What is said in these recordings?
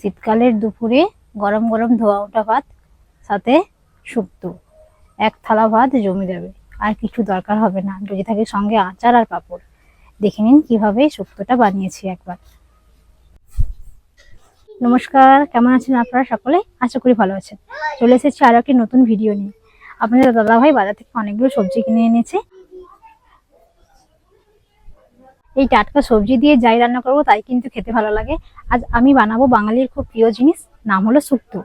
শীতকালের দুপুরে গরম গরম ধোয়া ওঠা ভাত, সাথে শুক্তো, এক থালা ভাত জমে যাবে। আর কিছু দরকার হবে না, যদি থাকে সঙ্গে আচার আর পাঁপড়। দেখে নিন কিভাবে শুক্তোটা বানিয়েছি একবার। নমস্কার, কেমন আছেন আপনারা সকলে? আশা করি ভালো আছেন। চলে এসেছি আরো একটি নতুন ভিডিও নিয়ে। আপনাদের দাদাভাই বাজার থেকে অনেকগুলো সবজি কিনে এনেছে। এই টাটকা সবজি দিয়ে যাই রান্না করবো তাই কিন্তু খেতে ভালো লাগে। আজ আমি বানাবো বাঙালির খুব প্রিয় জিনিস, নাম হলো শুক্তো।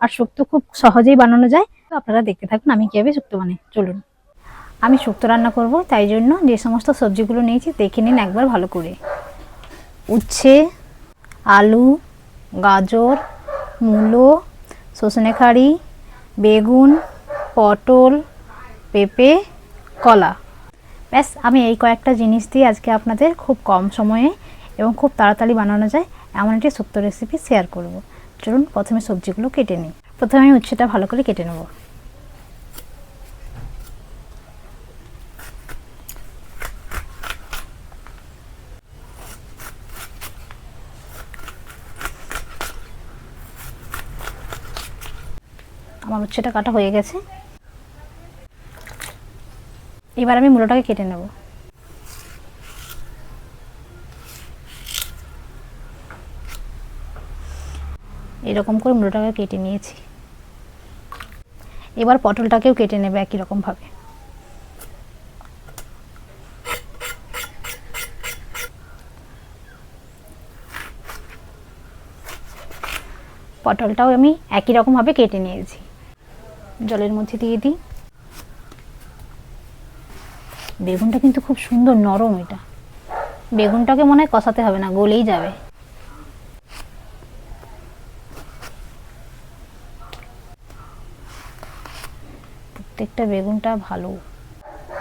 আর শুক্তো খুব সহজেই বানানো যায়। তো আপনারা দেখতে থাকুন আমি কিভাবে শুক্তো বানাই। চলুন। আমি শুক্তো রান্না করব, তাই জন্য যে সমস্ত সবজিগুলো নিয়েছি দেখে নিন একবার ভালো করে। উচ্ছে, আলু, গাজর, মূলো, সজনেখাড়ি, বেগুন, পটল, পেঁপে, কলা। ব্যাস, আমি এই কয়েকটা জিনিস দিয়ে আজকে আপনাদের খুব কম সময়ে এবং খুব তাড়াতাড়ি বানানো যায় এমন একটি শুক্তো রেসিপি শেয়ার করব। চলুন প্রথমে সবজিগুলো কেটে নিই। প্রথমে আমি উচ্ছেটা ভালো করে কেটে নেব। আমার উচ্ছেটা কাটা হয়ে গেছে। এবার আমি মূলোটাকে কেটে নেব। এরকম করে মূলোটাকে কেটে নিয়েছি। এবার পটলটাকেও কেটে নেবে একই রকম ভাবে। পটলটাও আমি একই রকম ভাবে কেটে নিয়েছি। জলের মধ্যে দিয়ে দিই। বেগুনটা কিন্তু খুব সুন্দর নরম, এটা বেগুনটাকে মনে হয় কষাতে হবে না, গলেই যাবে। প্রত্যেকটা বেগুনটা ভালো।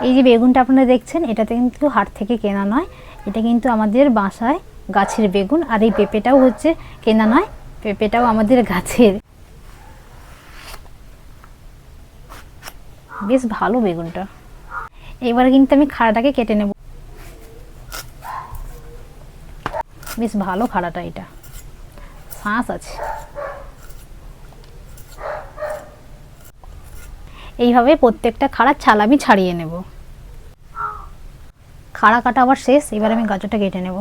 এই যে বেগুনটা আপনারা দেখছেন, এটাতে কিন্তু হাট থেকে কেনা নয়, এটা কিন্তু আমাদের বাসায় গাছের বেগুন। আর এই পেঁপেটাও হচ্ছে কেনা নয়, পেঁপেটাও আমাদের গাছের। বেশ ভালো বেগুনটা। এবার কিন্তু আমি খাড়াটাকে কেটে নেব। বেশ ভালো খাড়াটা, এটা শাঁস আছে। এইভাবে প্রত্যেকটা খাড়ার ছাল আমি ছাড়িয়ে নেব। খাড়া কাটা আবার শেষ। এবার আমি গাজরটা কেটে নেব।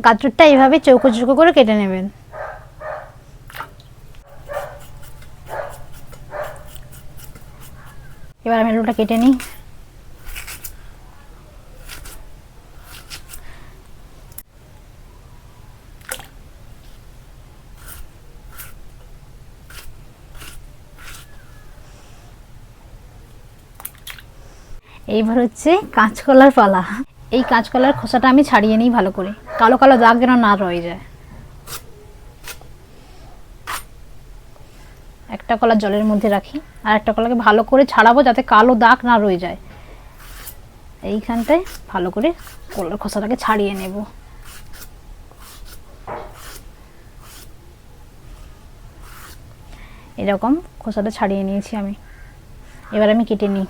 গাজরটা এইভাবে চৌকো চৌকো করে কেটে নেবেন। এবার আমি আলুটা কেটে নিই। এইবার হচ্ছে কাঁচকলার পালা। এই কাঁচকলার খোসাটা আমি ছাড়িয়ে নিই ভালো করে, কালো কালো দাগ যেন না রয়ে যায়। একটা কলা জলের মধ্যে রাখি, আর একটা কলাকে ভালো করে ছাড়াবো যাতে কালো দাগ না রয়ে যায়। এইখানটায় ভালো করে কলার খোসাটাকে ছাড়িয়ে নেব। এরকম খোসাটা ছাড়িয়ে নিয়েছি আমি। এবার আমি কেটে নিই।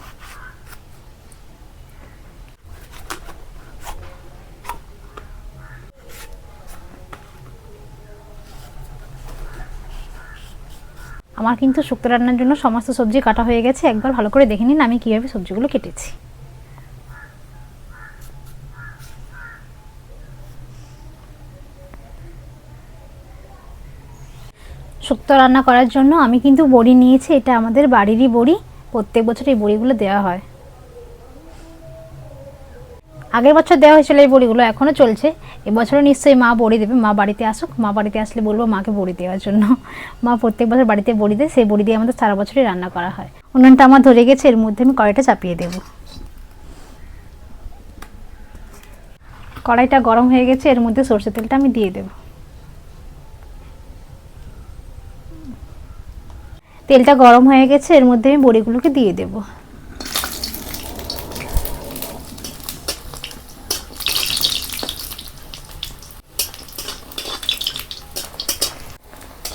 আমার কিন্তু শুক্তো রান্নার জন্য সমস্ত সবজি কাটা হয়ে গেছে। একবার ভালো করে দেখে নিন আমি কিভাবে সবজিগুলো কেটেছি। শুক্তো রান্না করার জন্য আমি কিন্তু বড়ি নিয়েছি, এটা আমাদের বাড়িরই বড়ি। প্রত্যেক বছর এই বড়িগুলো দেওয়া হয়। আগের বছর দেওয়া হয়েছিল এই বড়িগুলো, এখনও চলছে। এবছরও নিশ্চয়ই মা বড়ি দেবে। মা বাড়িতে আসুক, মা বাড়িতে আসলে বলবো মাকে বড়ি দেওয়ার জন্য। মা প্রত্যেক বছর বাড়িতে বড়ি দেয়, সেই বড়ি দিয়ে আমাদের সারা বছরই রান্না করা হয়। উনুনটা আমার ধরে গেছে, এর মধ্যে আমি কড়াইটা চাপিয়ে দেব। কড়াইটা গরম হয়ে গেছে, এর মধ্যে সরষের তেলটা আমি দিয়ে দেব। তেলটা গরম হয়ে গেছে, এর মধ্যে আমি বড়িগুলোকে দিয়ে দেব।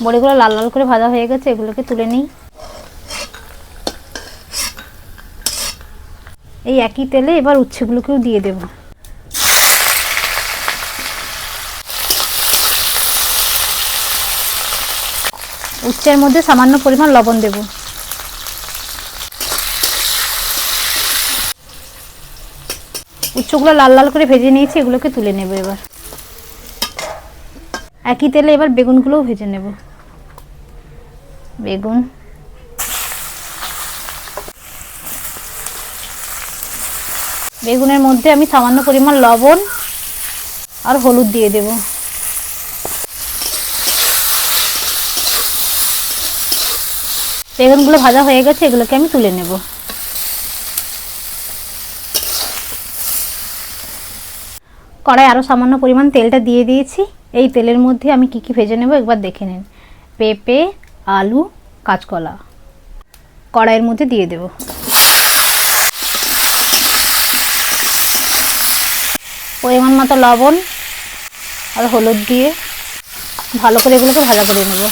বড়িগুলো লাল লাল করে ভাজা হয়ে গেছে, এগুলোকে তুলে নিই। এই একই তেলে এবার উচ্ছেগুলোকেও দিয়ে দেব। উচ্ছের মধ্যে সামান্য পরিমাণ লবণ দেব। উচ্ছগুলো লাল লাল করে ভেজে নিয়েছি, এগুলোকে তুলে নেব। এবার একই তেলে এবার বেগুনগুলোও ভেজে নেব। বেগুন, বেগুনের মধ্যে আমি সামান্য পরিমাণ লবণ আর হলুদ দিয়ে দেব। বেগুনগুলো ভাজা হয়ে গেছে, এগুলোকে আমি তুলে নেব। কড়াই আরও সামান্য পরিমাণ তেলটা দিয়ে দিয়েছি। এই তেলের মধ্যে আমি কি কি ভেজে নেব একবার দেখে নিন। পেঁপে, আলু, কাঁচকলা কড়াইয়ের মধ্যে দিয়ে দেব। পরিমাণ মতো লবণ আর হলুদ দিয়ে ভালো করে এগুলোকে ভাজা করে নেব।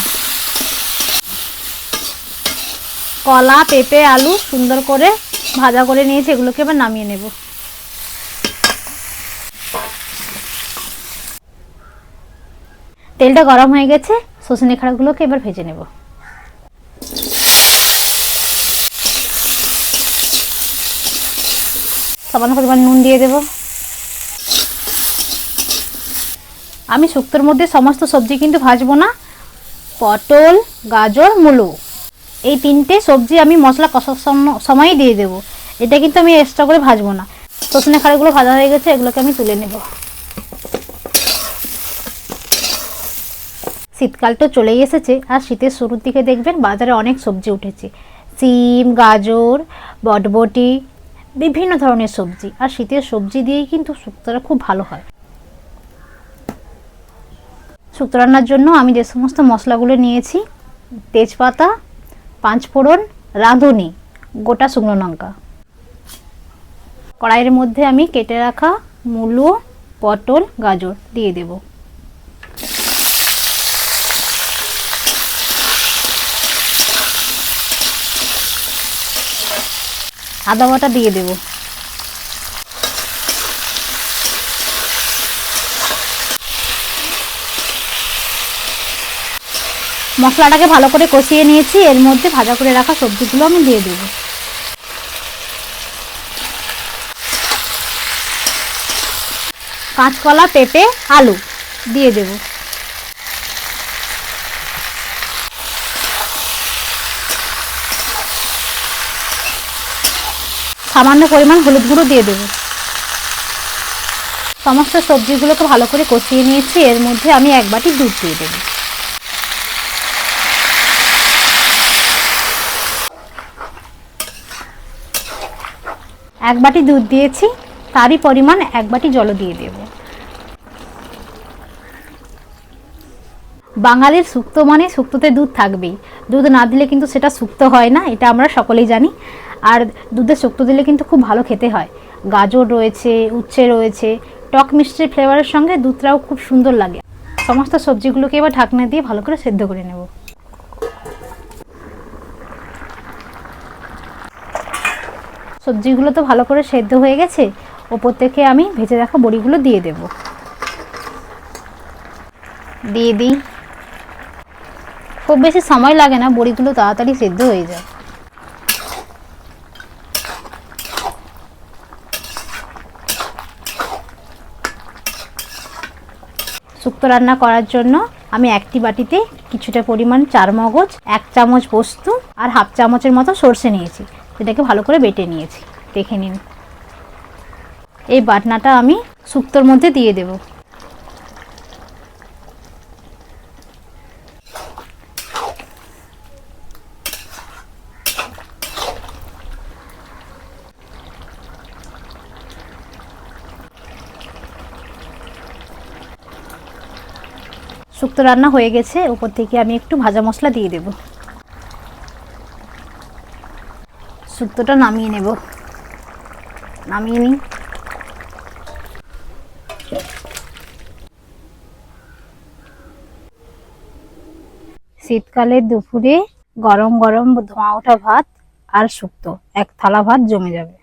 কলা, পেঁপে, আলু সুন্দর করে ভাজা করে নিয়েছি, এগুলোকে এবার নামিয়ে নেব। তেলটা গরম হয়ে গেছে, সজনে খাড়াগুলোকে এবার ভেজে নেব। সামান্য পরিমাণ নুন দিয়ে দেব। আমি শুক্তোর মধ্যে সমস্ত সবজি কিন্তু ভাজবো না। পটল, গাজর, মূলো এই তিনটে সবজি আমি মশলা কষার সময়ই দিয়ে দেবো। এটা কিন্তু আমি এক্সট্রা করে ভাজবো না। সজনে খাড়াগুলো ভাজা হয়ে গেছে, এগুলোকে আমি তুলে নেব। শীতকালটা চলেই এসেছে, আর শীতের শুরুর দিকে দেখবেন বাজারে অনেক সবজি উঠেছে। সিম, গাজর, বটবটি, বিভিন্ন ধরনের সবজি। আর শীতের সবজি দিয়েই কিন্তু শুক্তোটা খুব ভালো হয়। শুক্তো রান্নার জন্য আমি যে সমস্ত মশলাগুলো নিয়েছি, তেজপাতা, পাঁচফোড়ন, রাঁধুনি, গোটা শুকনো লঙ্কা। কড়াইয়ের মধ্যে আমি কেটে রাখা মূলো, পটল, গাজর দিয়ে দেব। আদা বাটা দিয়ে দেব। মশলাটাকে ভালো করে কষিয়ে নিয়েছি, এর মধ্যে ভাজা করে রাখা সবজিগুলো আমি দিয়ে দেব। কাঁচকলা, পেঁপে, আলু দিয়ে দেব। সামান্য পরিমাণ হলুদ গুঁড়ো দিয়ে দেব। সমস্ত সবজিগুলোকে ভালো করে কষিয়ে নিয়েছি, এর মধ্যে আমি এক বাটি দুধ দিয়ে দেব। এক বাটি দুধ দিয়েছি, তারই পরিমাণ এক বাটি জল দিয়ে দেব। বাঙালির শুক্তো মানে শুক্তোতে দুধ থাকবেই। দুধ না দিলে কিন্তু সেটা শুক্তো হয় না, এটা আমরা সকলেই জানি। আর দুধে শুক্তো দিলে কিন্তু খুব ভালো খেতে হয়। গাজর রয়েছে, উচ্ছে রয়েছে, টক মিষ্টির ফ্লেভারের সঙ্গে দুধটাও খুব সুন্দর লাগে। সমস্ত সবজিগুলোকে এবার ঢাকনা দিয়ে ভালো করে সেদ্ধ করে নেব। সবজিগুলো তো ভালো করে সেদ্ধ হয়ে গেছে, ওপর থেকে আমি ভেজে রাখা বড়িগুলো দিয়ে দেব। দিয়ে দিই। খুব বেশি সময় লাগে না, বড়িগুলো তাড়াতাড়ি সেদ্ধ হয়ে যায়। শুক্তো রান্না করার জন্য আমি একটি বাটিতে কিছুটা পরিমাণ চারমগজ, 1 চামচ পোস্ত আর হাফ চামচের মতো সরষে নিয়েছি। সেটাকে ভালো করে বেটে নিয়েছি, দেখে নিন। এই বাটনাটা আমি শুক্তোর মধ্যে দিয়ে দেব। শুক্তো রান্না হয়ে গেছে, উপর থেকে আমি একটু ভাজা মশলা দিয়ে দেব। শুক্তোটা নামিয়ে নেব। নামিয়ে নিই। শীতকালে দুপুরে গরম গরম ধোঁয়া ওঠা ভাত আর শুক্তো, এক থালা ভাত জমে যাবে।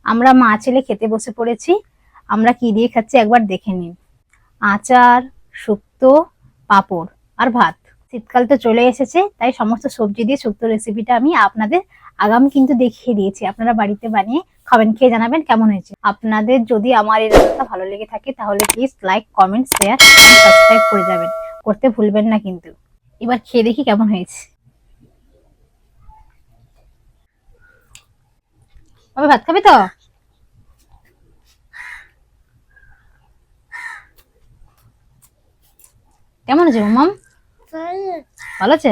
আমরা মা ছেলে খেতে বসে পড়েছি। আমরা কি দিয়ে খাচ্ছি একবার দেখে নিন। আচার, শুক্তো, পাঁপড় আর ভাত। শীতকাল তো চলে এসেছে, তাই সমস্ত সবজি দিয়ে শুক্তো রেসিপিটা আমি আপনাদের আগাম কিন্তু দেখিয়ে দিয়েছি। আপনারা বাড়িতে বানিয়ে খাবেন, খেয়ে জানাবেন কেমন হয়েছে। আপনাদের যদি আমার এই রান্নাটা ভালো লেগে থাকে তাহলে please like, comment, share, subscribe করে যাবেন, করতে ভুলবেন না কিন্তু। এবার খেয়ে দেখি কেমন হয়েছে। তবে ভাত খাবি তো? কেমন আছে মাম? ভালো আছে?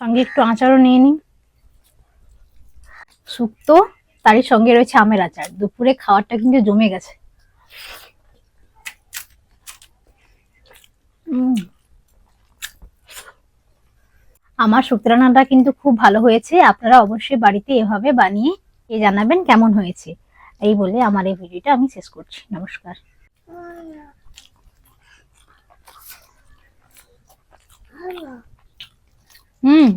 সঙ্গে একটু আচারও নিয়ে নিই। শুক্তো, তারই সঙ্গে রয়েছে আমের আচার। দুপুরে খাওয়ারটা কিন্তু জমে গেছে। আমার শুক্তো রান্নাটা কিন্তু খুব ভালো হয়েছে। আপনারা অবশ্যই বাড়িতে এভাবে বানিয়ে জানাবেন কেমন হয়েছে। এই বলে আমার এই ভিডিওটা আমি শেষ করছি। নমস্কার। হুম।